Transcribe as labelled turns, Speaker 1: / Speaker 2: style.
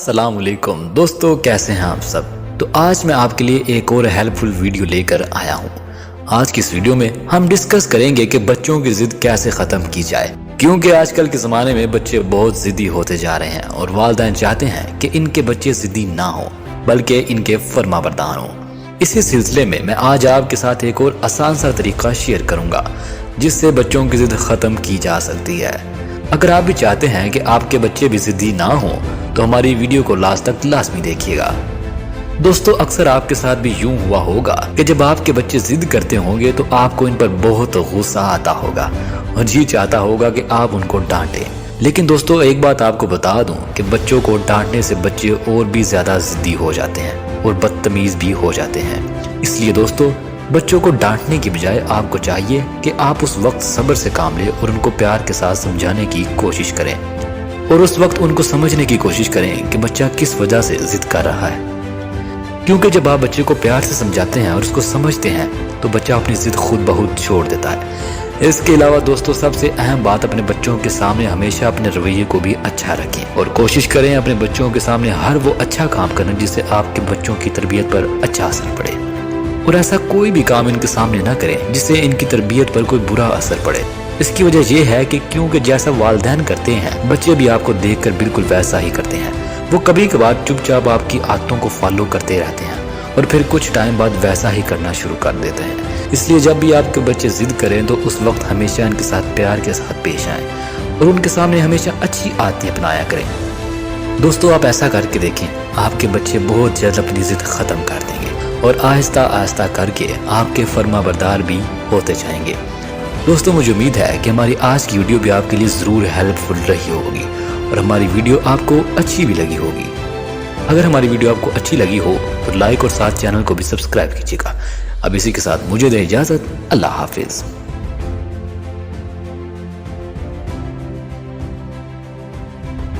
Speaker 1: अस्सलाम वालेकुम दोस्तों, कैसे हैं आप सब। तो आज मैं आपके लिए एक और हेल्पफुल वीडियो लेकर आया हूँ। आज की इस वीडियो में हम डिस्कस करेंगे कि बच्चों की जिद कैसे खत्म की जाए, क्योंकि आजकल के ज़माने में बच्चे बहुत ज़िद्दी होते जा रहे हैं और वालिदैन चाहते हैं कि इनके बच्चे ज़िद्दी ना हो बल्कि इनके फरमाबरदार हों। इसी सिलसिले में मैं आज आपके साथ एक और आसान सा तरीका शेयर करूँगा जिससे बच्चों की जिद ख़त्म की जा सकती है। अगर आप भी चाहते हैं कि आपके बच्चे भी ज़िद्दी ना हों तो हमारी वीडियो को लास्ट तक लाजमी देखिएगा। दोस्तों, अक्सर आपके साथ भी यूं हुआ होगा कि जब आपके बच्चे जिद करते होंगे तो आपको इन पर बहुत गुस्सा आता होगा और जी चाहता होगा कि आप उनको डांटें। लेकिन दोस्तों, एक बात आपको बता दूं कि बच्चों को डांटने से बच्चे और भी ज्यादा जिद्दी हो जाते हैं और बदतमीज भी हो जाते हैं। इसलिए दोस्तों, बच्चों को डांटने की बजाय आपको चाहिए कि आप उस वक्त सब्र से काम लें और उनको प्यार के साथ समझाने की कोशिश करें और उस वक्त उनको समझने की कोशिश करें कि बच्चा किस वजह से जिद कर रहा है। क्योंकि जब आप बच्चे को प्यार से समझाते हैं और उसको समझते हैं तो बच्चा अपनी जिद खुद बहुत छोड़ देता है। इसके अलावा दोस्तों, सबसे अहम बात, अपने बच्चों के सामने हमेशा अपने रवैये को भी अच्छा रखें और कोशिश करें अपने बच्चों के सामने हर वो अच्छा काम करना जिससे आपके बच्चों की तरबियत पर अच्छा असर पड़े, और ऐसा कोई भी काम इनके सामने ना करें जिससे इनकी तरबियत पर कोई बुरा असर पड़े। इसकी वजह यह है कि क्योंकि जैसा वालिदैन करते हैं बच्चे भी आपको देखकर बिल्कुल वैसा ही करते हैं। वो कभी कभार चुपचाप आपकी आदतों को फॉलो करते रहते हैं और फिर कुछ टाइम बाद वैसा ही करना शुरू कर देते हैं। इसलिए जब भी आपके बच्चे जिद करें तो उस वक्त हमेशा इनके साथ प्यार के साथ पेश आएं और उनके सामने हमेशा अच्छी आदतें अपनाया करें। दोस्तों, आप ऐसा करके देखें, आपके बच्चे बहुत जल्द अपनी जिद खत्म कर देंगे और आहिस्ता आहिस्ता करके आपके फरमाबरदार भी होते जाएंगे। दोस्तों, मुझे उम्मीद है कि हमारी आज की वीडियो भी आपके लिए ज़रूर हेल्पफुल रही होगी और हमारी वीडियो आपको अच्छी भी लगी होगी। अगर हमारी वीडियो आपको अच्छी लगी हो तो लाइक और साथ चैनल को भी सब्सक्राइब कीजिएगा। अब इसी के साथ मुझे दे इजाज़त। अल्लाह हाफिज़।